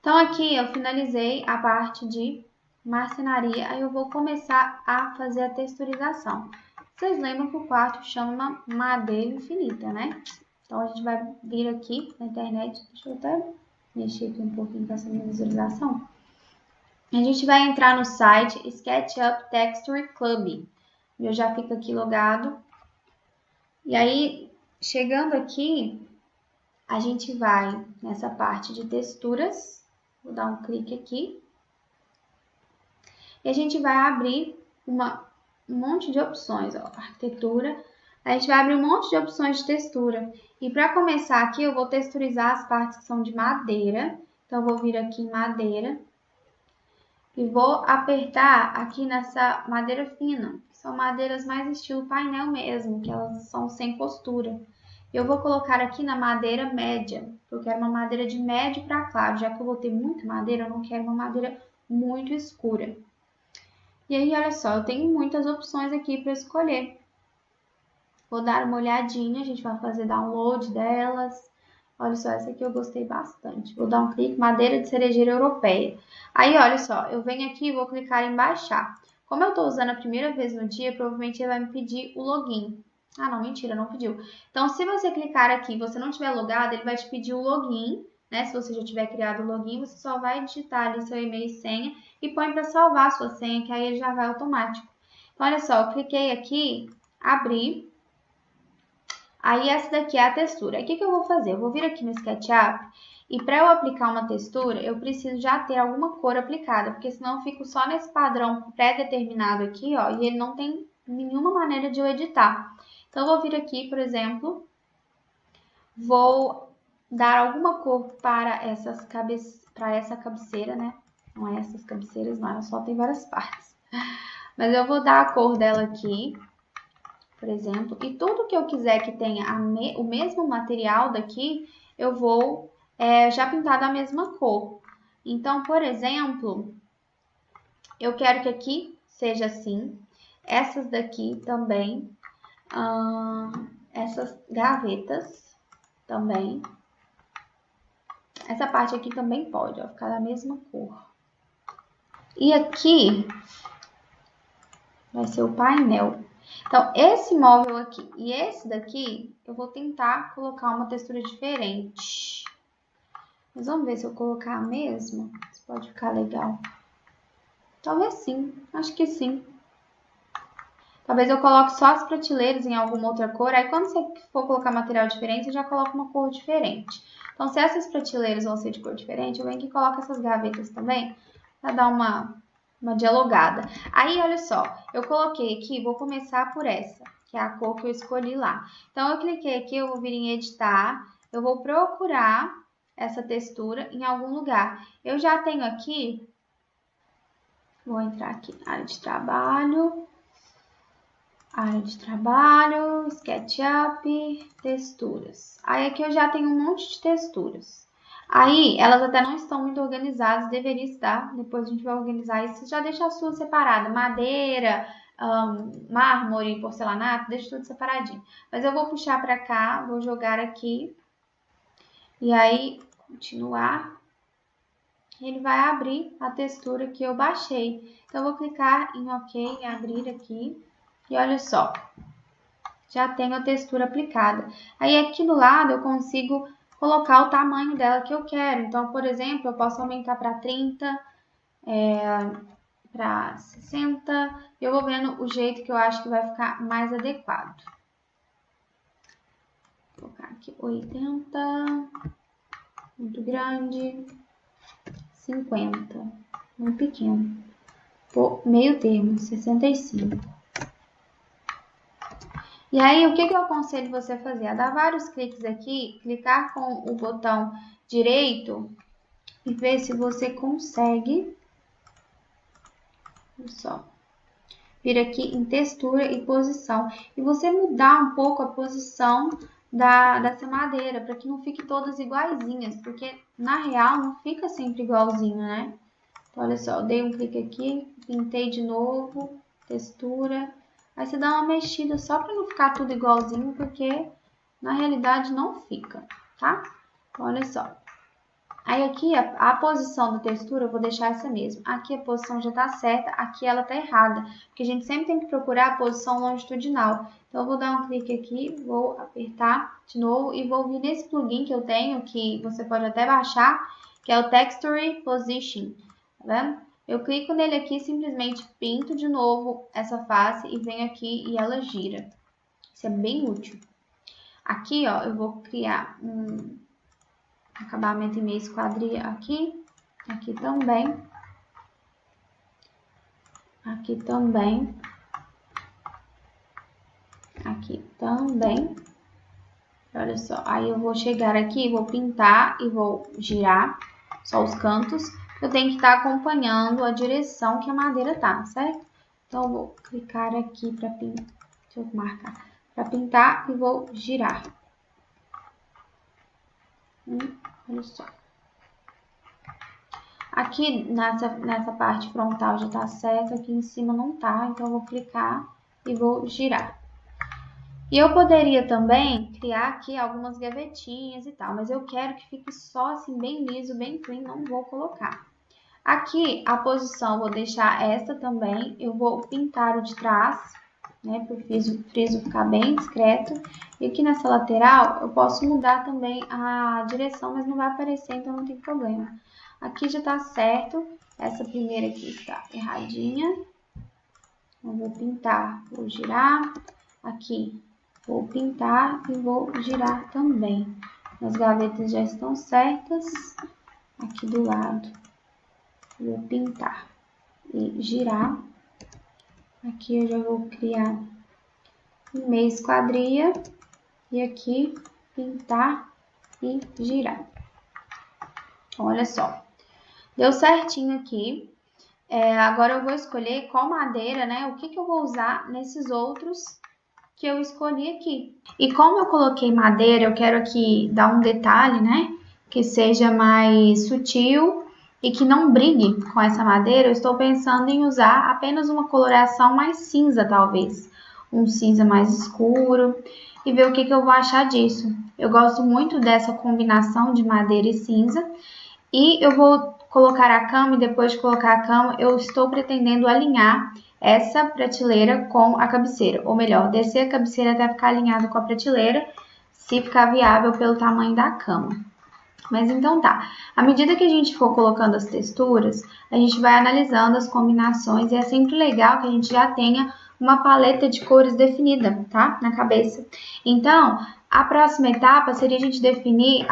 Então, aqui eu finalizei a parte de marcenaria, aí eu vou começar a fazer a texturização. Vocês lembram que o quarto chama madeira infinita, né? Então, a gente vai vir aqui na internet, deixa eu até mexer aqui um pouquinho com essa minha visualização. A gente vai entrar no site SketchUp Texture Club. Eu já fico aqui logado. E aí, chegando aqui, a gente vai nessa parte de texturas. Vou dar um clique aqui. E a gente vai abrir um monte de opções, ó, arquitetura. A gente vai abrir um monte de opções de textura. E para começar aqui, eu vou texturizar as partes que são de madeira. Então, eu vou vir aqui em madeira. E vou apertar aqui nessa madeira fina. São madeiras mais estilo painel mesmo, que elas são sem costura. Eu vou colocar aqui na madeira média. Eu quero uma madeira de médio para claro. Já que eu vou ter muita madeira, eu não quero uma madeira muito escura. E aí, olha só, eu tenho muitas opções aqui para escolher. Vou dar uma olhadinha, a gente vai fazer download delas. Olha só, essa aqui eu gostei bastante. Vou dar um clique, madeira de cerejeira europeia. Aí, olha só, eu venho aqui e vou clicar em baixar. Como eu estou usando a primeira vez no dia, provavelmente ele vai me pedir o login. Ah, não, mentira, não pediu. Então, se você clicar aqui e você não tiver logado, ele vai te pedir o login, né? Se você já tiver criado o login, você só vai digitar ali seu e-mail e senha e põe para salvar a sua senha, que aí ele já vai automático. Então, olha só, eu cliquei aqui, abri. Aí, essa daqui é a textura. Aí, o que eu vou fazer? Eu vou vir aqui no SketchUp e para eu aplicar uma textura, eu preciso já ter alguma cor aplicada, porque senão eu fico só nesse padrão pré-determinado aqui, ó, e ele não tem nenhuma maneira de eu editar. Então, eu vou vir aqui, por exemplo, vou dar alguma cor para essa cabeceira, né? Não é essas cabeceiras, não, ela só tem várias partes. Mas eu vou dar a cor dela aqui, por exemplo, e tudo que eu quiser que tenha o mesmo material daqui, eu vou já pintar da mesma cor. Então, por exemplo, eu quero que aqui seja assim, essas daqui também, essas gavetas também, essa parte aqui também pode, ó, ficar da mesma cor. E aqui vai ser o painel. Então, esse móvel aqui e esse daqui, eu vou tentar colocar uma textura diferente. Mas vamos ver se eu colocar a mesma, se pode ficar legal. Talvez sim, acho que sim. Talvez eu coloque só as prateleiras em alguma outra cor, aí quando você for colocar material diferente, você já coloca uma cor diferente. Então, se essas prateleiras vão ser de cor diferente, eu venho aqui e coloco essas gavetas também, para dar uma dialogada. Aí, olha só, eu coloquei aqui, vou começar por essa, que é a cor que eu escolhi lá. Então, eu cliquei aqui, eu vou vir em editar, eu vou procurar essa textura em algum lugar. Eu já tenho aqui, vou entrar aqui, área de trabalho, SketchUp, texturas. Aí aqui eu já tenho um monte de texturas. Aí, elas até não estão muito organizadas, deveria estar. Depois a gente vai organizar isso. Já deixa a sua separada. Madeira, mármore, porcelanato, deixa tudo separadinho. Mas eu vou puxar para cá, vou jogar aqui. E aí, continuar. Ele vai abrir a textura que eu baixei. Então, eu vou clicar em OK, em abrir aqui. E olha só, já tenho a textura aplicada. Aí, aqui do lado, eu consigo colocar o tamanho dela que eu quero. Então, por exemplo, eu posso aumentar para 30, para 60. E eu vou vendo o jeito que eu acho que vai ficar mais adequado. Vou colocar aqui 80, muito grande, 50, muito pequeno. Meio termo, 65. E aí, o que eu aconselho você a fazer? A dar vários cliques aqui, clicar com o botão direito e ver se você consegue. Olha só. Vir aqui em textura e posição. E você mudar um pouco a posição dessa madeira, para que não fique todas iguaizinhas, porque na real não fica sempre igualzinho, né? Então, olha só, eu dei um clique aqui, pintei de novo, textura. Aí você dá uma mexida só para não ficar tudo igualzinho, porque na realidade não fica, tá? Então, olha só. Aí aqui a posição da textura eu vou deixar essa mesma. Aqui a posição já tá certa, aqui ela tá errada, porque a gente sempre tem que procurar a posição longitudinal. Então eu vou dar um clique aqui, vou apertar de novo e vou vir nesse plugin que eu tenho, que você pode até baixar, que é o Texture Position, tá vendo? Eu clico nele aqui, simplesmente pinto de novo essa face e venho aqui e ela gira. Isso é bem útil. Aqui, ó, eu vou criar um acabamento em meia esquadria aqui, aqui também, aqui também, aqui também. Olha só, aí eu vou chegar aqui, vou pintar e vou girar só os cantos. Eu tenho que estar acompanhando a direção que a madeira tá, certo? Então eu vou clicar aqui para pintar, deixa eu marcar, para pintar e vou girar. Olha só. Aqui nessa parte frontal já tá certo, aqui em cima não tá, então eu vou clicar e vou girar. E eu poderia também criar aqui algumas gavetinhas e tal, mas eu quero que fique só assim bem liso, bem clean, não vou colocar. Aqui a posição eu vou deixar esta também, eu vou pintar o de trás, né, para o friso ficar bem discreto. E aqui nessa lateral eu posso mudar também a direção, mas não vai aparecer, então não tem problema. Aqui já tá certo, essa primeira aqui está erradinha. Eu vou pintar, vou girar, aqui vou pintar e vou girar também. As gavetas já estão certas, aqui do lado vou pintar e girar. Aqui eu já vou criar meia esquadria e aqui pintar e girar. Olha só, deu certinho aqui. Agora eu vou escolher qual madeira, né? O que eu vou usar nesses outros que eu escolhi aqui. E como eu coloquei madeira, eu quero aqui dar um detalhe, né? Que seja mais sutil e que não brigue com essa madeira. Eu estou pensando em usar apenas uma coloração mais cinza, talvez. Um cinza mais escuro. E ver o que eu vou achar disso. Eu gosto muito dessa combinação de madeira e cinza. E eu vou colocar a cama e depois de colocar a cama, eu estou pretendendo alinhar essa prateleira com a cabeceira. Ou melhor, descer a cabeceira até ficar alinhado com a prateleira, se ficar viável pelo tamanho da cama. Mas então tá, à medida que a gente for colocando as texturas, a gente vai analisando as combinações e é sempre legal que a gente já tenha uma paleta de cores definida, tá? Na cabeça. Então, a próxima etapa seria a gente definir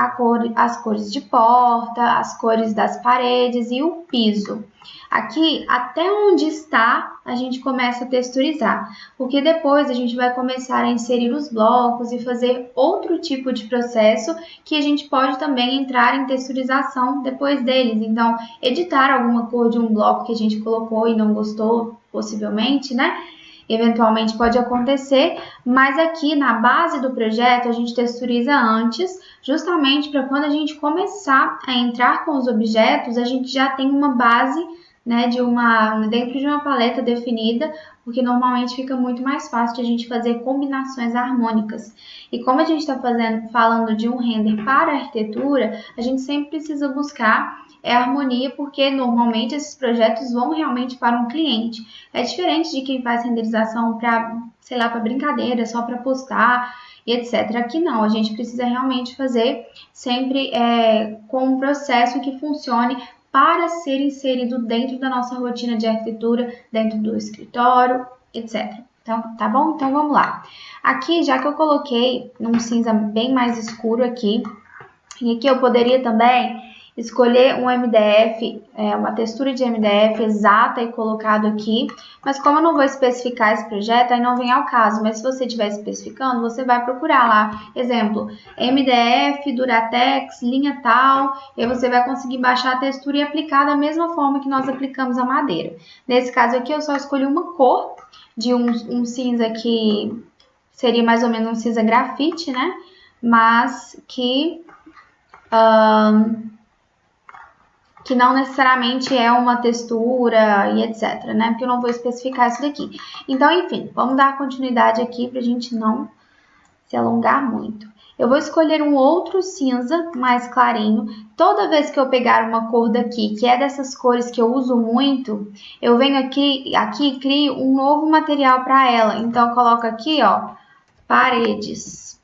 as cores de porta, as cores das paredes e o piso. Aqui, até onde está, a gente começa a texturizar, porque depois a gente vai começar a inserir os blocos e fazer outro tipo de processo que a gente pode também entrar em texturização depois deles. Então, editar alguma cor de um bloco que a gente colocou e não gostou, possivelmente, né? Eventualmente pode acontecer, mas aqui na base do projeto a gente texturiza antes, justamente para quando a gente começar a entrar com os objetos, a gente já tem uma base, né, dentro de uma paleta definida, porque normalmente fica muito mais fácil de a gente fazer combinações harmônicas. E como a gente está falando de um render para arquitetura, a gente sempre precisa buscar harmonia, porque normalmente esses projetos vão realmente para um cliente. É diferente de quem faz renderização para, sei lá, para brincadeira, só para postar e etc. Aqui não, a gente precisa realmente fazer sempre com um processo que funcione para ser inserido dentro da nossa rotina de arquitetura, dentro do escritório, etc. Então, tá bom? Então, vamos lá. Aqui, já que eu coloquei num cinza bem mais escuro aqui, e aqui eu poderia também escolher um MDF, uma textura de MDF exata e colocado aqui, mas como eu não vou especificar esse projeto, aí não vem ao caso, mas se você estiver especificando, você vai procurar lá, exemplo, MDF, Duratex, linha tal, e aí você vai conseguir baixar a textura e aplicar da mesma forma que nós aplicamos a madeira. Nesse caso aqui, eu só escolhi uma cor de um cinza que seria mais ou menos um cinza grafite, né, mas que não necessariamente é uma textura e etc, né? Porque eu não vou especificar isso daqui. Então, enfim, vamos dar continuidade aqui pra gente não se alongar muito. Eu vou escolher um outro cinza mais clarinho. Toda vez que eu pegar uma cor daqui, que é dessas cores que eu uso muito, eu venho aqui e crio um novo material para ela. Então, eu coloco aqui, ó, paredes.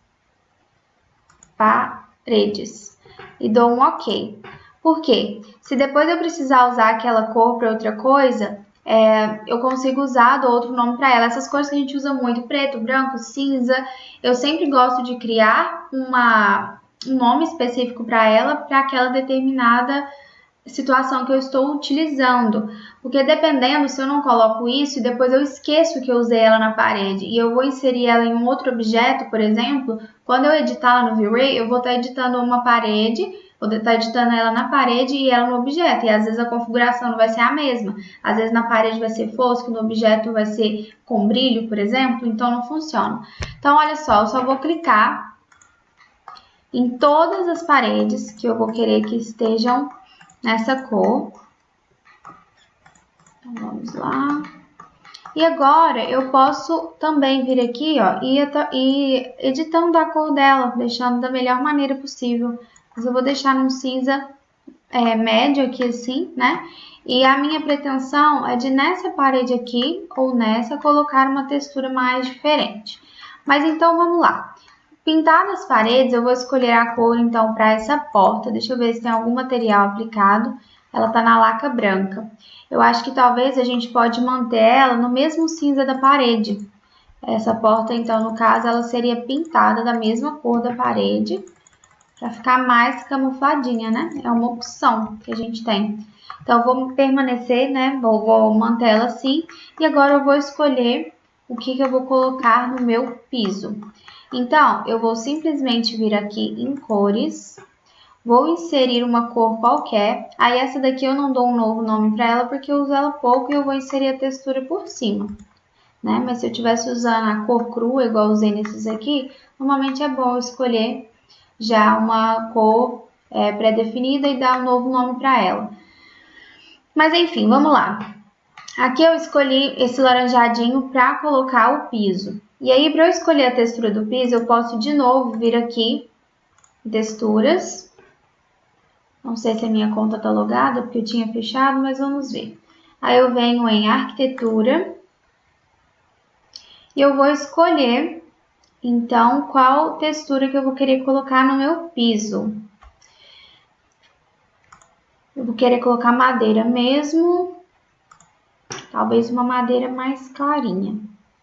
Paredes. E dou um OK. Por quê? Se depois eu precisar usar aquela cor para outra coisa, eu consigo usar do outro nome para ela. Essas cores que a gente usa muito, preto, branco, cinza, eu sempre gosto de criar um nome específico para ela, para aquela determinada situação que eu estou utilizando. Porque dependendo, se eu não coloco isso e depois eu esqueço que eu usei ela na parede e eu vou inserir ela em um outro objeto, por exemplo, quando eu editar lá no V-Ray, eu vou estar editando uma parede, vou estar editando ela na parede e ela no objeto. E às vezes a configuração não vai ser a mesma. Às vezes na parede vai ser fosco, no objeto vai ser com brilho, por exemplo, então não funciona. Então, olha só, eu só vou clicar em todas as paredes que eu vou querer que estejam nessa cor. Então, vamos lá. E agora, eu posso também vir aqui, ó, e editando a cor dela, deixando da melhor maneira possível. Mas eu vou deixar num cinza médio aqui, assim, né? E a minha pretensão é de nessa parede aqui, ou nessa, colocar uma textura mais diferente. Mas então, vamos lá. Pintar nas paredes, eu vou escolher a cor, então, para essa porta. Deixa eu ver se tem algum material aplicado. Ela tá na laca branca. Eu acho que talvez a gente pode manter ela no mesmo cinza da parede. Essa porta, então, no caso, ela seria pintada da mesma cor da parede, para ficar mais camufladinha, né? É uma opção que a gente tem. Então, eu vou permanecer, né? Vou manter ela assim. E agora eu vou escolher o que eu vou colocar no meu piso. Então, eu vou simplesmente vir aqui em cores, vou inserir uma cor qualquer. Aí essa daqui eu não dou um novo nome para ela porque eu uso ela pouco e eu vou inserir a textura por cima, né? Mas se eu estivesse usando a cor crua, igual eu usei nesses aqui, normalmente é bom escolher já uma cor pré-definida e dar um novo nome para ela. Mas enfim, vamos lá. Aqui eu escolhi esse laranjadinho para colocar o piso. E aí, para eu escolher a textura do piso, eu posso de novo vir aqui em texturas. Não sei se a minha conta está logada, porque eu tinha fechado, mas vamos ver. Aí eu venho em arquitetura. E eu vou escolher, então, qual textura que eu vou querer colocar no meu piso. Eu vou querer colocar madeira mesmo. Talvez uma madeira mais clarinha.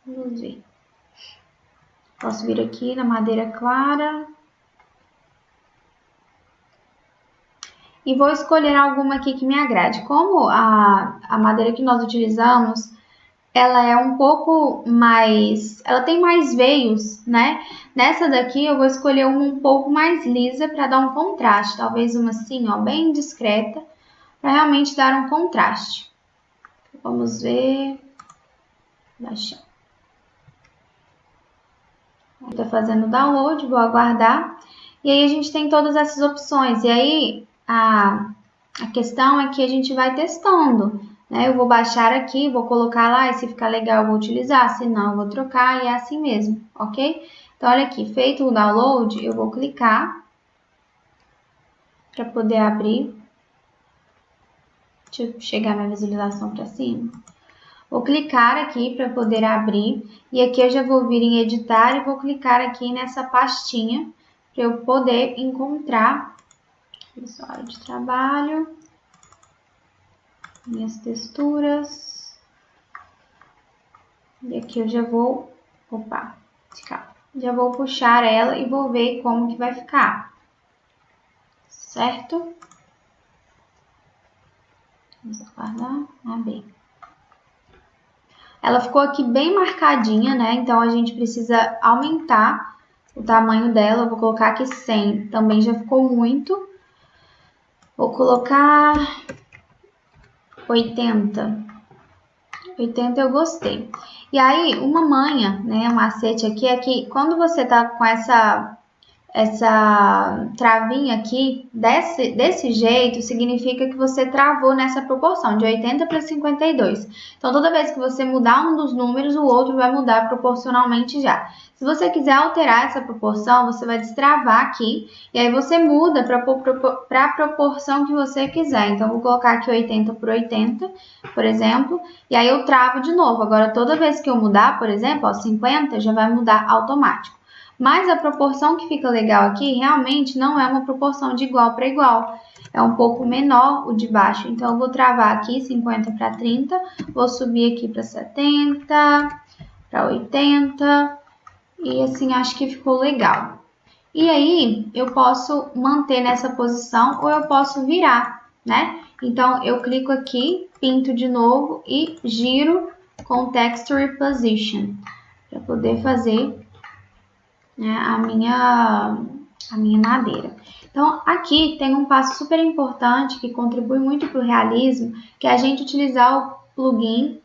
Vamos ver. Posso vir aqui na madeira clara. E vou escolher alguma aqui que me agrade. Como a madeira que nós utilizamos, ela é um pouco mais... Ela tem mais veios, né? Nessa daqui eu vou escolher uma um pouco mais lisa para dar um contraste. Talvez uma assim, ó, bem discreta, para realmente dar um contraste. Vamos ver... Baixar. Está fazendo download, vou aguardar. E aí a gente tem todas essas opções. E aí a questão é que a gente vai testando, né? Eu vou baixar aqui, vou colocar lá e se ficar legal eu vou utilizar, se não eu vou trocar e é assim mesmo, ok? Então olha aqui, feito o download, eu vou clicar para poder abrir. Deixa eu chegar minha visualização para cima. Vou clicar aqui para poder abrir e aqui eu já vou vir em editar e vou clicar aqui nessa pastinha para eu poder encontrar área de trabalho, minhas texturas. E aqui eu já vou, já vou puxar ela e vou ver como que vai ficar, certo? Vamos aguardar, abrir. Ela ficou aqui bem marcadinha, né? Então, a gente precisa aumentar o tamanho dela. Eu vou colocar aqui 100. Também já ficou muito. Vou colocar 80. 80 eu gostei. E aí, uma manha, né? Um macete aqui é que quando você tá com essa essa travinha aqui desse jeito, significa que você travou nessa proporção de 80 para 52. Então, toda vez que você mudar um dos números, o outro vai mudar proporcionalmente já. Se você quiser alterar essa proporção, você vai destravar aqui e aí você muda para a proporção que você quiser. Então, vou colocar aqui 80 por 80, por exemplo, e aí eu travo de novo. Agora, toda vez que eu mudar, por exemplo, ó, 50 já vai mudar automático. Mas a proporção que fica legal aqui realmente não é uma proporção de igual para igual. É um pouco menor o de baixo. Então, eu vou travar aqui 50 para 30. Vou subir aqui para 70, para 80. E assim, acho que ficou legal. E aí, eu posso manter nessa posição ou eu posso virar, né? Então, eu clico aqui, pinto de novo e giro com Texture Position. Para poder fazer, né, a minha madeira. Então, aqui tem um passo super importante que contribui muito para o realismo, que é a gente utilizar o plugin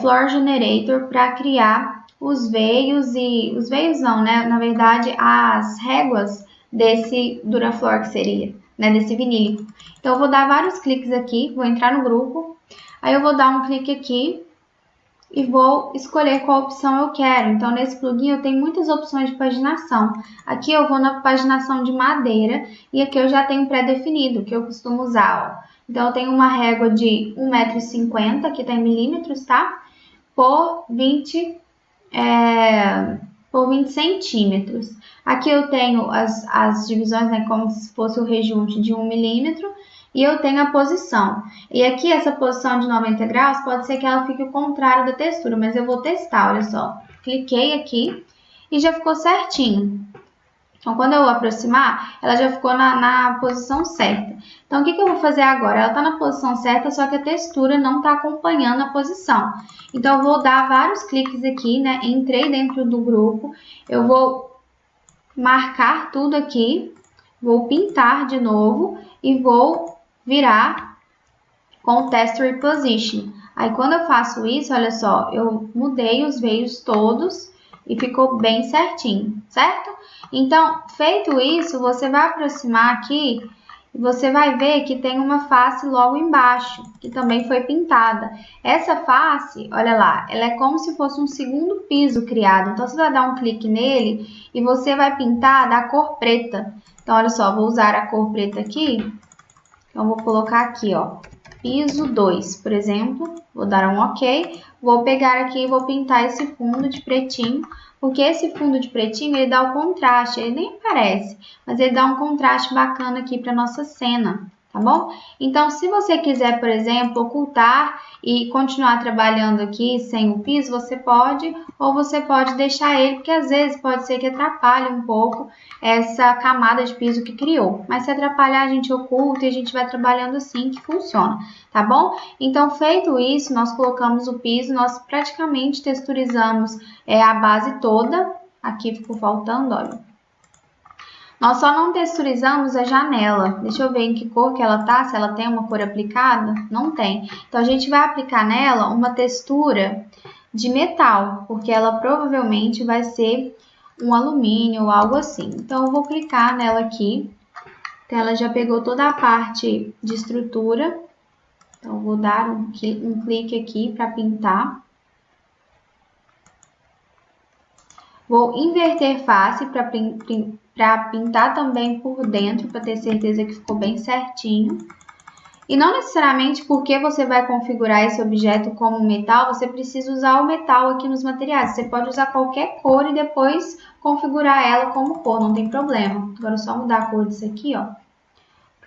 Floor Generator para criar os veios e... Os veios não, né? Na verdade, as réguas desse Durafloor que seria, né? Desse vinílico. Então, eu vou dar vários cliques aqui, vou entrar no grupo, aí eu vou dar um clique aqui, e vou escolher qual opção eu quero. Então, nesse plugin eu tenho muitas opções de paginação. Aqui eu vou na paginação de madeira e aqui eu já tenho pré-definido, que eu costumo usar. Ó. Então, eu tenho uma régua de 1,50 m, aqui tá em milímetros, tá? Por 20 centímetros. Aqui eu tenho as divisões, né, como se fosse o rejunte de 1 milímetro. E eu tenho a posição. E aqui essa posição de 90 graus pode ser que ela fique o contrário da textura, mas eu vou testar, olha só. Cliquei aqui e já ficou certinho. Então, quando eu aproximar, ela já ficou na posição certa. Então, o que eu vou fazer agora? Ela está na posição certa, só que a textura não está acompanhando a posição. Então, eu vou dar vários cliques aqui, né? Entrei dentro do grupo, eu vou marcar tudo aqui, vou pintar de novo e vou virar com o Texture Position. Aí, quando eu faço isso, olha só, eu mudei os veios todos e ficou bem certinho, certo? Então, feito isso, você vai aproximar aqui e você vai ver que tem uma face logo embaixo, que também foi pintada. Essa face, olha lá, ela é como se fosse um segundo piso criado. Então, você vai dar um clique nele e você vai pintar da cor preta. Então, olha só, vou usar a cor preta aqui. Então, vou colocar aqui, ó, piso 2, por exemplo. Vou dar um OK. Vou pegar aqui e vou pintar esse fundo de pretinho, porque esse fundo de pretinho, ele dá o contraste, ele nem aparece, mas ele dá um contraste bacana aqui para nossa cena, tá bom? Então, se você quiser, por exemplo, ocultar e continuar trabalhando aqui sem o piso, você pode, ou você pode deixar ele, porque às vezes pode ser que atrapalhe um pouco essa camada de piso que criou. Mas se atrapalhar, a gente oculta e a gente vai trabalhando assim que funciona, tá bom? Então, feito isso, nós colocamos o piso, nós praticamente texturizamos a base toda. Aqui ficou faltando, olha. Nós só não texturizamos a janela. Deixa eu ver em que cor que ela tá, se ela tem uma cor aplicada. Não tem. Então, a gente vai aplicar nela uma textura de metal, porque ela provavelmente vai ser um alumínio ou algo assim. Então, eu vou clicar nela aqui. Então, ela já pegou toda a parte de estrutura. Então, eu vou dar um clique aqui para pintar. Vou inverter face para pintar também por dentro, para ter certeza que ficou bem certinho. E não necessariamente porque você vai configurar esse objeto como metal, você precisa usar o metal aqui nos materiais. Você pode usar qualquer cor e depois configurar ela como cor, não tem problema. Agora é só mudar a cor disso aqui, ó.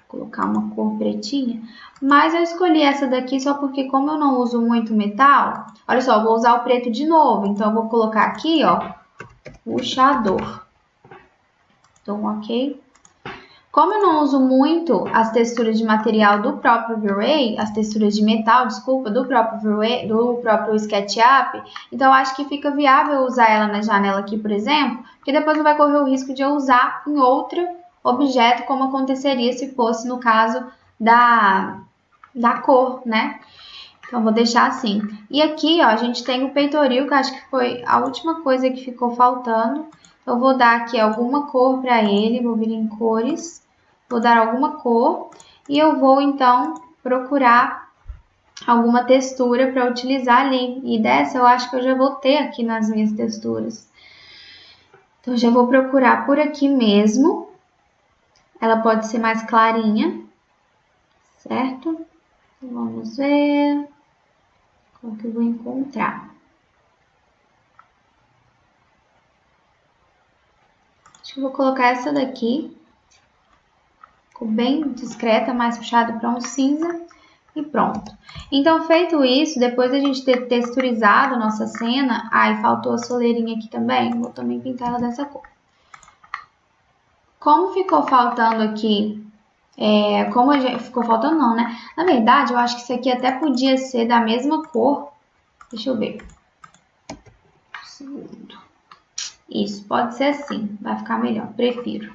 Colocar uma cor pretinha. Mas eu escolhi essa daqui só porque como eu não uso muito metal, olha só, eu vou usar o preto de novo. Então, eu vou colocar aqui, ó, puxador. Então, OK. Como eu não uso muito as texturas de material do próprio V-Ray, as texturas de metal, desculpa, do próprio V-Ray, do próprio SketchUp, então eu acho que fica viável usar ela na janela aqui, por exemplo, porque depois não vai correr o risco de eu usar em outro objeto, como aconteceria se fosse no caso da cor, né? Então, vou deixar assim. E aqui, ó, a gente tem o peitoril, que eu acho que foi a última coisa que ficou faltando. eu vou dar aqui alguma cor para ele, vou vir em cores, vou dar alguma cor e eu vou então procurar alguma textura para utilizar ali. E dessa eu acho que eu já vou ter aqui nas minhas texturas. Então, eu já vou procurar por aqui mesmo. Ela pode ser mais clarinha, certo? Então, vamos ver qual que eu vou encontrar. Acho que eu vou colocar essa daqui. Ficou bem discreta, mais puxada para um cinza. E pronto. Então, feito isso, depois da gente ter texturizado nossa cena... Ai, faltou a soleirinha aqui também. Vou também pintar ela dessa cor. Como ficou faltando aqui... ficou faltando não, né? Na verdade, eu acho que isso aqui até podia ser da mesma cor. Deixa eu ver. Um segundo. Isso, pode ser assim. Vai ficar melhor, prefiro.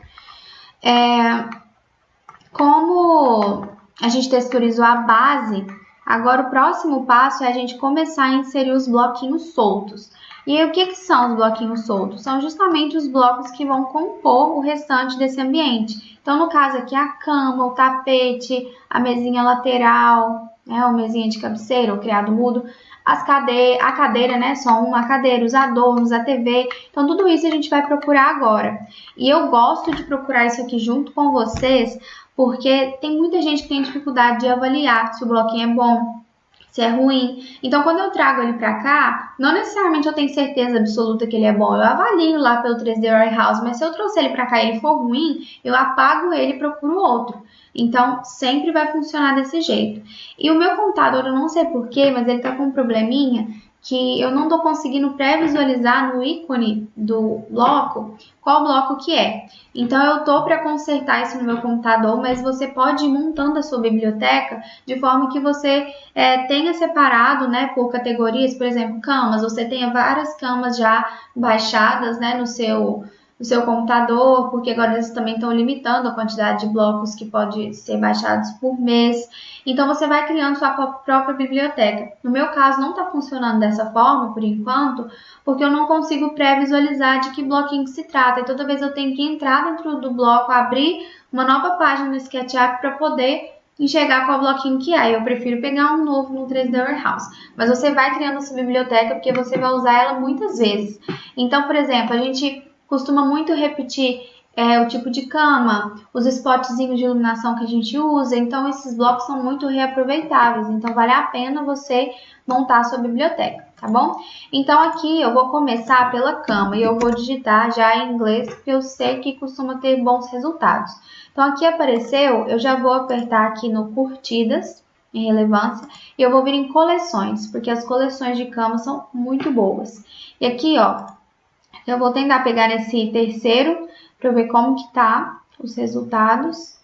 Como a gente texturizou a base, agora o próximo passo é a gente começar a inserir os bloquinhos soltos. E aí, o que são os bloquinhos soltos? São justamente os blocos que vão compor o restante desse ambiente. Então, no caso aqui, a cama, o tapete, a mesinha lateral, né, ou mesinha de cabeceira, ou criado mudo, a cadeira, né, só uma cadeira, os adornos, a TV. Então, tudo isso a gente vai procurar agora. E eu gosto de procurar isso aqui junto com vocês, porque tem muita gente que tem dificuldade de avaliar se o bloquinho é bom, se é ruim. Então, quando eu trago ele pra cá, não necessariamente eu tenho certeza absoluta que ele é bom. Eu avalio lá pelo 3D Warehouse, mas se eu trouxer ele pra cá e ele for ruim, eu apago ele e procuro outro. Então, sempre vai funcionar desse jeito. E o meu computador, eu não sei porquê, mas ele tá com um probleminha que eu não tô conseguindo pré-visualizar no ícone do bloco qual bloco que é. Então, eu tô para consertar isso no meu computador, mas você pode ir montando a sua biblioteca de forma que você tenha separado, né, por categorias, por exemplo, camas. Você tenha várias camas já baixadas, né, no seu computador, porque agora eles também estão limitando a quantidade de blocos que pode ser baixados por mês. Então, você vai criando sua própria biblioteca. No meu caso, não está funcionando dessa forma, por enquanto, porque eu não consigo pré-visualizar de que bloquinho que se trata. E toda vez eu tenho que entrar dentro do bloco, abrir uma nova página no SketchUp para poder enxergar qual bloquinho que é. Eu prefiro pegar um novo no 3D Warehouse. Mas você vai criando essa biblioteca porque você vai usar ela muitas vezes. Então, por exemplo, a gente costuma muito repetir o tipo de cama, os spotzinhos de iluminação que a gente usa. Então, esses blocos são muito reaproveitáveis. Então, vale a pena você montar a sua biblioteca, tá bom? Então, aqui eu vou começar pela cama e eu vou digitar já em inglês, porque eu sei que costuma ter bons resultados. Então, aqui apareceu, eu já vou apertar aqui no curtidas, em relevância, e eu vou vir em coleções, porque as coleções de cama são muito boas. E aqui, ó, eu vou tentar pegar esse terceiro para eu ver como que tá os resultados.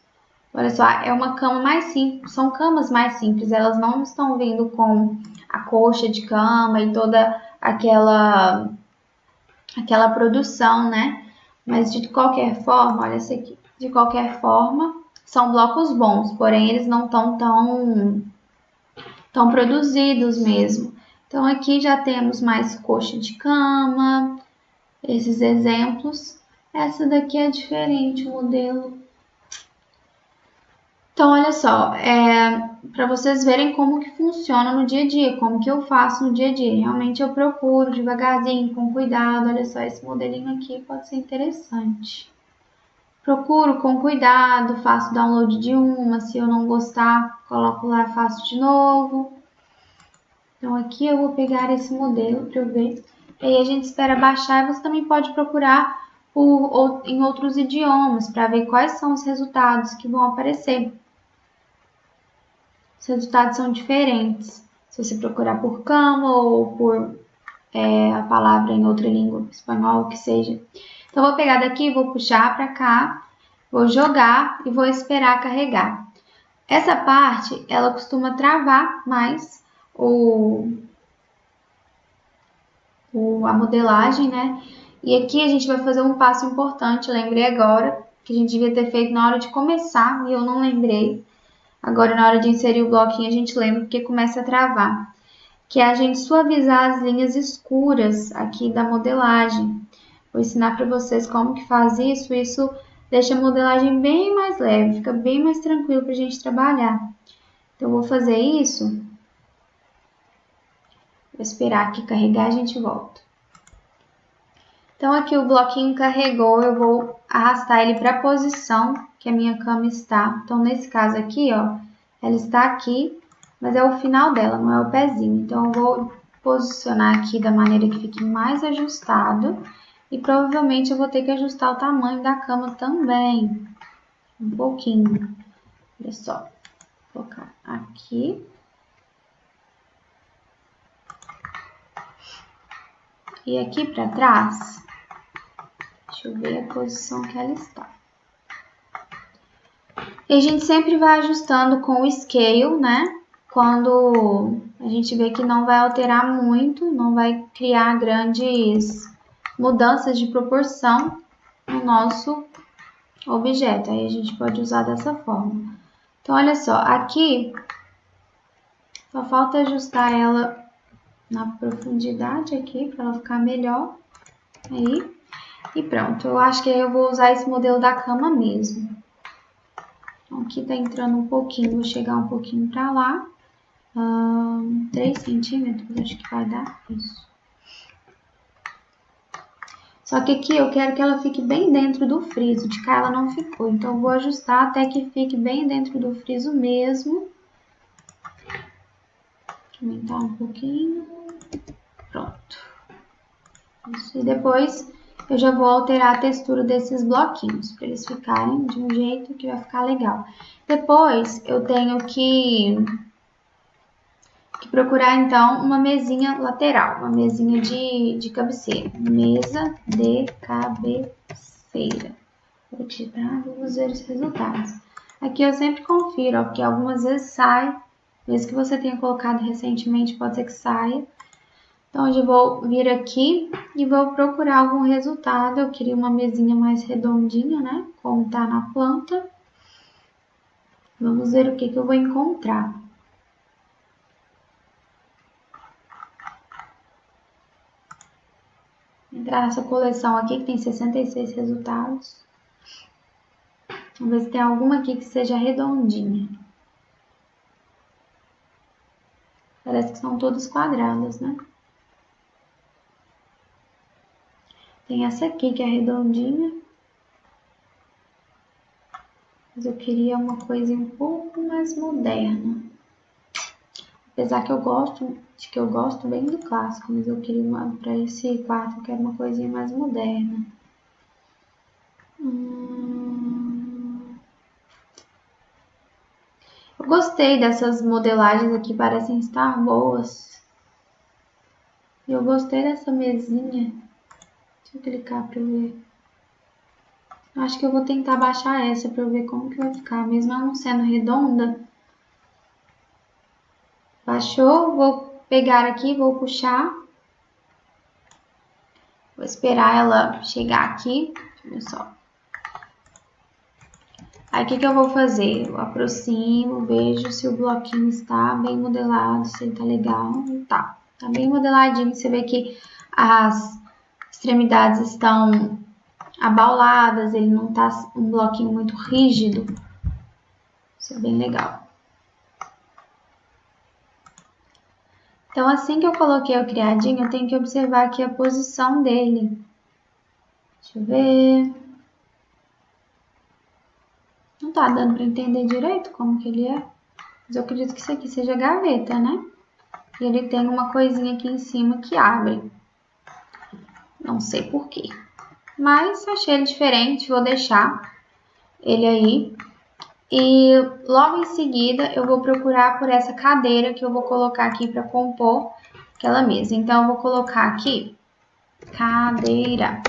Olha só, é uma cama mais simples, são camas mais simples, elas não estão vindo com a coxa de cama e toda aquela produção, né? Mas de qualquer forma, olha essa aqui, de qualquer forma, são blocos bons, porém eles não estão tão produzidos mesmo. Então aqui já temos mais coxa de cama, esses exemplos. Essa daqui é diferente o modelo. Então, olha só, para vocês verem como que funciona no dia a dia, como que eu faço no dia a dia. Realmente eu procuro devagarzinho, com cuidado. Olha só, esse modelinho aqui pode ser interessante. Procuro com cuidado, faço download de uma, se eu não gostar, coloco lá, faço de novo. Então, aqui eu vou pegar esse modelo para eu ver. E aí a gente espera baixar e você também pode procurar em outros idiomas para ver quais são os resultados que vão aparecer. Os resultados são diferentes. Se você procurar por cama ou por a palavra em outra língua, espanhol, o que seja. Então, vou pegar daqui, vou puxar para cá, vou jogar e vou esperar carregar. Essa parte, ela costuma travar mais a modelagem, né? E aqui a gente vai fazer um passo importante, eu lembrei agora, que a gente devia ter feito na hora de começar e eu não lembrei. Agora, na hora de inserir o bloquinho, a gente lembra porque começa a travar. Que é a gente suavizar as linhas escuras aqui da modelagem. Vou ensinar para vocês como que faz isso. Isso deixa a modelagem bem mais leve, fica bem mais tranquilo para a gente trabalhar. Então, eu vou fazer isso. Vou esperar aqui carregar, a gente volta. Então, aqui o bloquinho carregou, eu vou arrastar ele para a posição que a minha cama está. Então, nesse caso aqui, ó, ela está aqui, mas é o final dela, não é o pezinho. Então, eu vou posicionar aqui da maneira que fique mais ajustado. E provavelmente eu vou ter que ajustar o tamanho da cama também. Um pouquinho. Olha só. Vou colocar aqui. E aqui para trás, deixa eu ver a posição que ela está. E a gente sempre vai ajustando com o scale, né? Quando a gente vê que não vai alterar muito, não vai criar grandes mudanças de proporção no nosso objeto. Aí a gente pode usar dessa forma. Então, olha só, aqui só falta ajustar ela na profundidade aqui, para ela ficar melhor. Aí, e pronto. Eu acho que aí eu vou usar esse modelo da cama mesmo. Então, aqui tá entrando um pouquinho, vou chegar um pouquinho para lá. 3 centímetros, acho que vai dar isso. Só que aqui eu quero que ela fique bem dentro do friso, de cá ela não ficou. Então, eu vou ajustar até que fique bem dentro do friso mesmo. Aumentar um pouquinho. Pronto. Isso. E depois eu já vou alterar a textura desses bloquinhos, para eles ficarem de um jeito que vai ficar legal. Depois eu tenho que procurar então uma mesinha lateral, uma mesinha de cabeceira. Mesa de cabeceira. Vou tirar, vamos ver os resultados. Aqui eu sempre confiro, ó, porque algumas vezes sai, mesmo que você tenha colocado recentemente, pode ser que saia. Então, eu vou vir aqui e vou procurar algum resultado. Eu queria uma mesinha mais redondinha, né? Como tá na planta. Vamos ver o que eu vou encontrar. Entrar nessa coleção aqui que tem 66 resultados. Vamos ver se tem alguma aqui que seja redondinha. Parece que são todas quadradas, né? Tem essa aqui que é redondinha. Mas eu queria uma coisa um pouco mais moderna. Apesar que eu gosto bem do clássico, mas eu queria para esse quarto eu quero uma coisinha mais moderna. Eu gostei dessas modelagens aqui, parecem estar boas. Eu gostei dessa mesinha. Deixa eu clicar para ver. Acho que eu vou tentar baixar essa para ver como que vai ficar, mesmo ela não sendo redonda. Baixou, vou pegar aqui, vou puxar. Vou esperar ela chegar aqui. Olha só. Aí, o que eu vou fazer? Eu aproximo, vejo se o bloquinho está bem modelado, se ele tá legal. Tá bem modeladinho. Você vê que as extremidades estão abauladas, ele não tá um bloquinho muito rígido. Isso é bem legal. Então, assim que eu coloquei o criadinho, eu tenho que observar aqui a posição dele. Deixa eu ver. Não tá dando para entender direito como que ele é. Mas eu acredito que isso aqui seja gaveta, né? E ele tem uma coisinha aqui em cima que abre. Não sei por quê. Mas achei ele diferente, vou deixar ele aí. E logo em seguida eu vou procurar por essa cadeira que eu vou colocar aqui para compor aquela mesa. Então eu vou colocar aqui cadeira.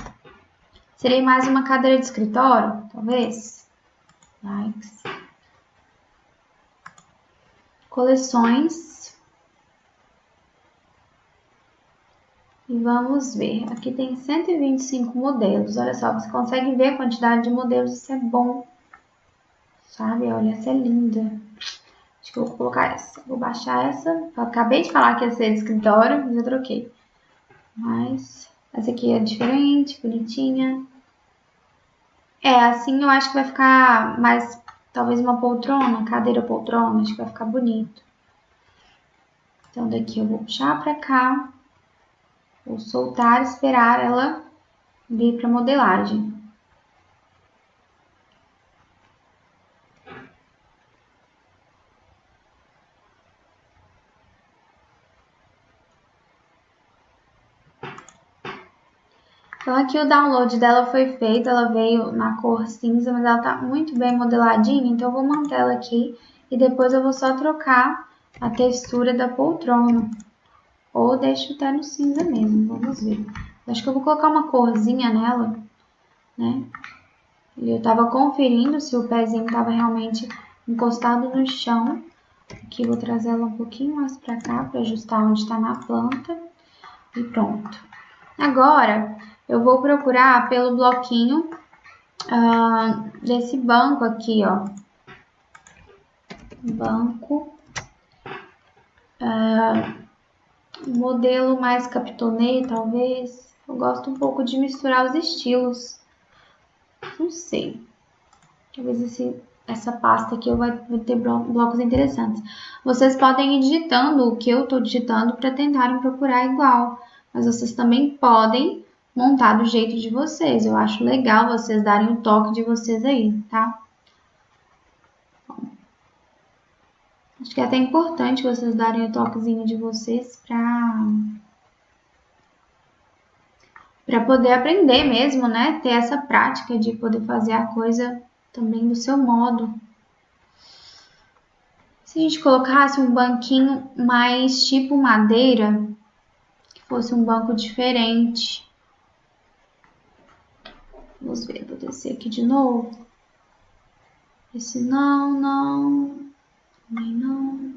Seria mais uma cadeira de escritório, talvez? Likes. Coleções. E vamos ver. Aqui tem 125 modelos. Olha só, você consegue ver a quantidade de modelos. Isso é bom. Sabe? Olha, essa é linda. Acho que eu vou colocar essa. Vou baixar essa. Eu acabei de falar que ia ser de escritório, mas eu troquei. Mas Essa aqui é diferente, bonitinha. Assim eu acho que vai ficar mais, talvez uma poltrona, cadeira poltrona, acho que vai ficar bonito. Então daqui eu vou puxar pra cá, vou soltar, esperar ela vir pra modelagem. Então aqui o download dela foi feito, ela veio na cor cinza, mas ela tá muito bem modeladinha, então eu vou manter ela aqui e depois eu vou só trocar a textura da poltrona. Ou deixo até no cinza mesmo, vamos ver. Acho que eu vou colocar uma corzinha nela, né? E eu tava conferindo se o pezinho tava realmente encostado no chão. Aqui eu vou trazer ela um pouquinho mais pra cá, pra ajustar onde tá na planta. E pronto. Agora, eu vou procurar pelo bloquinho desse banco aqui, ó. Banco. Modelo mais capitonê, talvez. Eu gosto um pouco de misturar os estilos. Não sei. Talvez essa pasta aqui vai ter blocos interessantes. Vocês podem ir digitando o que eu estou digitando para tentarem procurar igual. Mas vocês também podem montar do jeito de vocês. Eu acho legal vocês darem o toque de vocês aí, tá? Acho que é até importante vocês darem o toquezinho de vocês para poder aprender mesmo, né? Ter essa prática de poder fazer a coisa também do seu modo. Se a gente colocasse um banquinho mais tipo madeira, que fosse um banco diferente. Vamos ver, vou descer aqui de novo. Esse não, também não.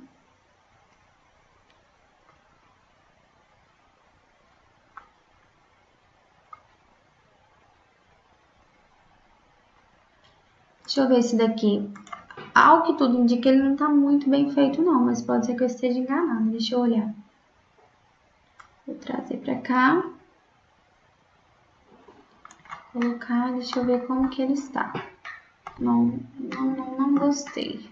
Deixa eu ver esse daqui. Ao que tudo indica, ele não tá muito bem feito não, mas pode ser que eu esteja enganada. Deixa eu olhar. Vou trazer pra cá. Colocar, deixa eu ver como que ele está. Não gostei.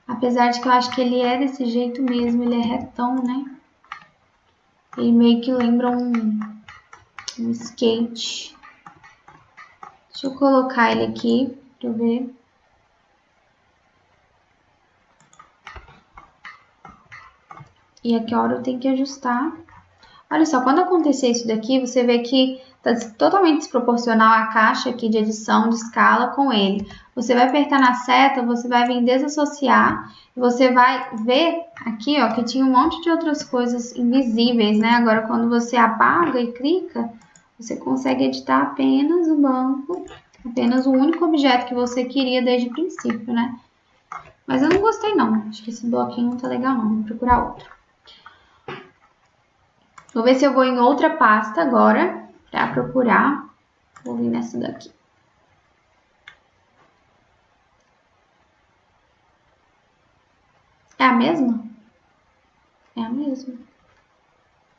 Apesar de que eu acho que ele é desse jeito mesmo, ele é retão, né? Ele meio que lembra um skate. Deixa eu colocar ele aqui pra eu ver. E aqui a hora eu tenho que ajustar. Olha só, quando acontecer isso daqui, você vê que tá totalmente desproporcional a caixa aqui de edição de escala com ele. Você vai apertar na seta, você vai vir desassociar, e você vai ver aqui, ó, que tinha um monte de outras coisas invisíveis, né? Agora, quando você apaga e clica, você consegue editar apenas o banco, apenas o único objeto que você queria desde o princípio, né? Mas eu não gostei não, acho que esse bloquinho não tá legal não, vou procurar outro. Vou ver se eu vou em outra pasta agora, para procurar. Vou vir nessa daqui. É a mesma? É a mesma.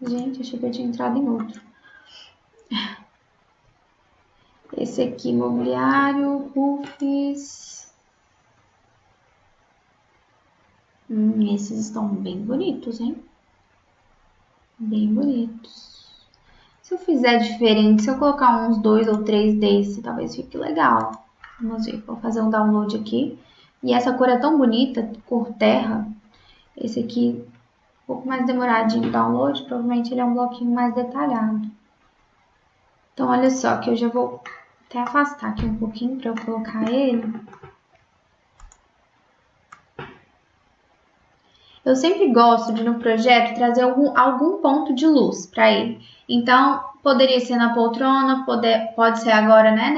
Gente, achei que eu tinha entrado em outro. Esse aqui, mobiliário, puffs. Esses estão bem bonitos, hein? Bem bonitos. Se eu fizer diferente, se eu colocar uns 2 ou 3 desse, talvez fique legal. Vamos ver, vou fazer um download aqui. E essa cor é tão bonita, cor terra. Esse aqui, um pouco mais demoradinho o download, provavelmente ele é um bloquinho mais detalhado. Então, olha só, que eu já vou até afastar aqui um pouquinho para eu colocar ele. Eu sempre gosto de, no projeto, trazer algum ponto de luz para ele. Então, poderia ser na poltrona, pode ser agora, né,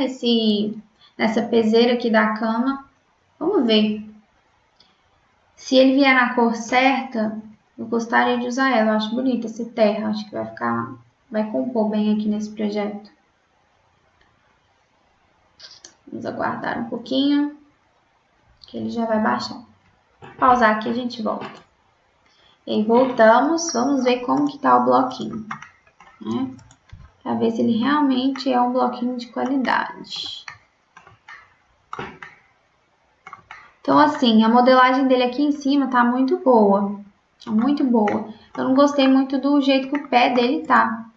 nessa peseira aqui da cama. Vamos ver. Se ele vier na cor certa, eu gostaria de usar ela. Eu acho bonita esse terra, acho que vai compor bem aqui nesse projeto. Vamos aguardar um pouquinho, que ele já vai baixar. Vou pausar aqui e a gente volta. E aí voltamos, vamos ver como que tá o bloquinho, né? para ver se ele realmente é um bloquinho de qualidade. Então, assim, a modelagem dele aqui em cima tá muito boa. Tá muito boa. Eu não gostei muito do jeito que o pé dele tá.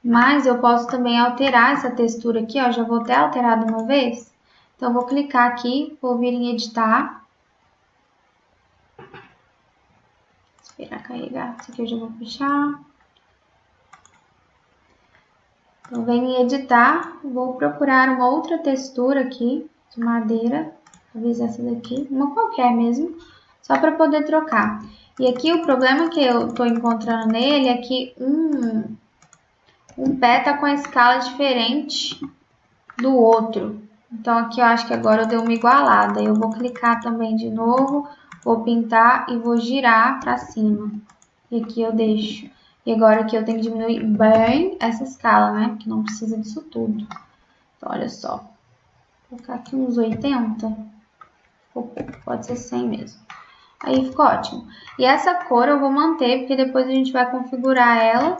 Mas eu posso também alterar essa textura aqui, ó. Já vou até alterar de uma vez. Então, eu vou clicar aqui, vou vir em editar. Esperar carregar. Isso aqui eu já vou fechar. Então, venho em editar. Vou procurar uma outra textura aqui, de madeira. Talvez essa daqui, uma qualquer mesmo, só para poder trocar. E aqui o problema que eu tô encontrando nele é que um pé tá com a escala diferente do outro. Então aqui eu acho que agora eu dei uma igualada. Eu vou clicar também de novo, vou pintar e vou girar para cima. E aqui eu deixo. E agora aqui eu tenho que diminuir bem essa escala, né? Porque não precisa disso tudo. Então olha só. Vou colocar aqui uns 80. Pode ser 100 mesmo. Aí ficou ótimo. E essa cor eu vou manter, porque depois a gente vai configurar ela.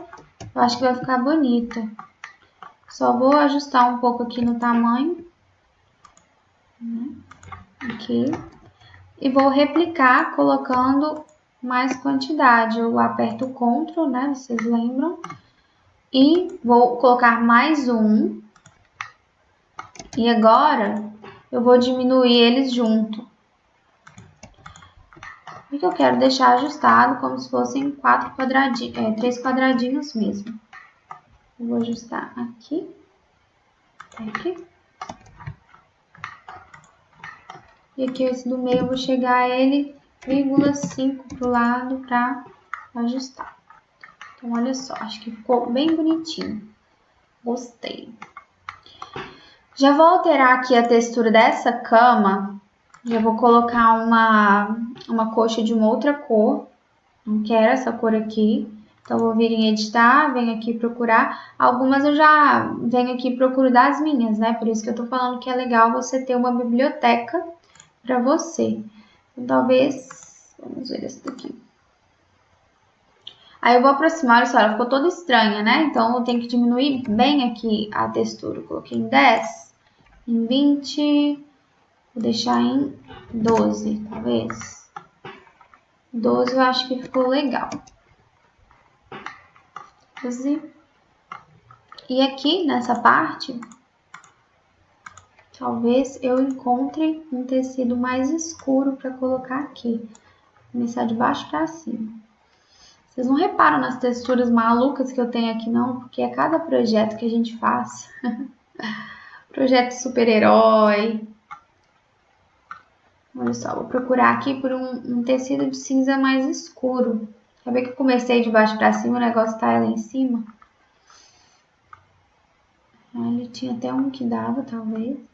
Eu acho que vai ficar bonita. Só vou ajustar um pouco aqui no tamanho. Aqui. E vou replicar colocando mais quantidade. Eu aperto o Ctrl, né? Vocês lembram? E vou colocar mais um. E agora eu vou diminuir eles junto. Porque eu quero deixar ajustado como se fossem 3 quadradinhos mesmo. Eu vou ajustar aqui. Aqui. E aqui esse do meio eu vou chegar a ele 0,5 pro lado para ajustar. Então olha só, acho que ficou bem bonitinho. Gostei. Já vou alterar aqui a textura dessa cama. Já vou colocar uma coxa de uma outra cor. Não quero essa cor aqui. Então, vou vir em editar, venho aqui procurar. Algumas eu já venho aqui e procuro das minhas, né? Por isso que eu tô falando que é legal você ter uma biblioteca para você. Então, talvez... Vamos ver essa daqui. Aí eu vou aproximar, olha só, ela ficou toda estranha, né? Então, eu tenho que diminuir bem aqui a textura. Eu coloquei em 10, em 20... Vou deixar em 12, talvez. 12 eu acho que ficou legal. 12. E aqui nessa parte, talvez eu encontre um tecido mais escuro para colocar aqui. Vou começar de baixo para cima. Vocês não reparam nas texturas malucas que eu tenho aqui não, porque é cada projeto que a gente faz. Projeto super-herói. Olha só, vou procurar aqui por um tecido de cinza mais escuro. Quer ver que eu comecei de baixo para cima, o negócio tá lá em cima? Ele tinha até um que dava, talvez.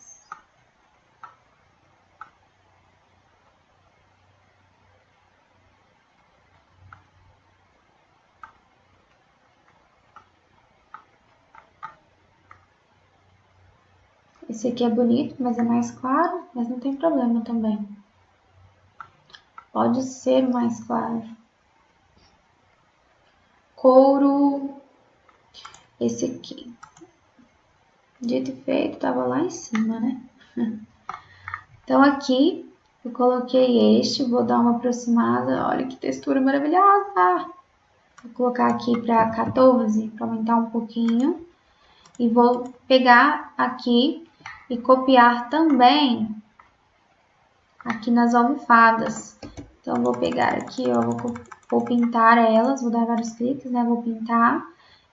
Esse aqui é bonito, mas é mais claro, mas não tem problema também. Pode ser mais claro. Couro. Esse aqui. Dito e feito, tava lá em cima, né? Então aqui eu coloquei este, vou dar uma aproximada. Olha que textura maravilhosa! Vou colocar aqui para 14, para aumentar um pouquinho. E vou pegar aqui e copiar também aqui nas almofadas. Então, vou pegar aqui, ó, vou pintar elas, vou dar vários cliques, né? Vou pintar.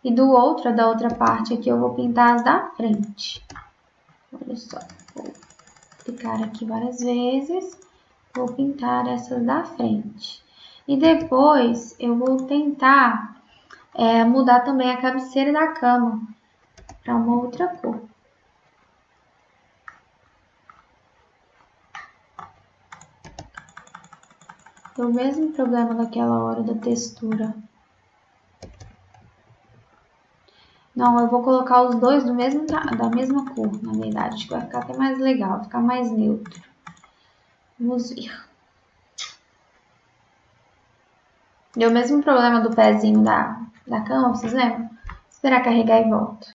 E da outra parte aqui, eu vou pintar as da frente. Olha só, vou clicar aqui várias vezes, vou pintar essas da frente. E depois, eu vou tentar mudar também a cabeceira da cama para uma outra cor. É o mesmo problema daquela hora da textura. Não, eu vou colocar os dois da mesma cor, na verdade. Acho que vai ficar até mais legal, vai ficar mais neutro. Vamos ver. Deu o mesmo problema do pezinho da cama, vocês lembram? Esperar carregar e volto.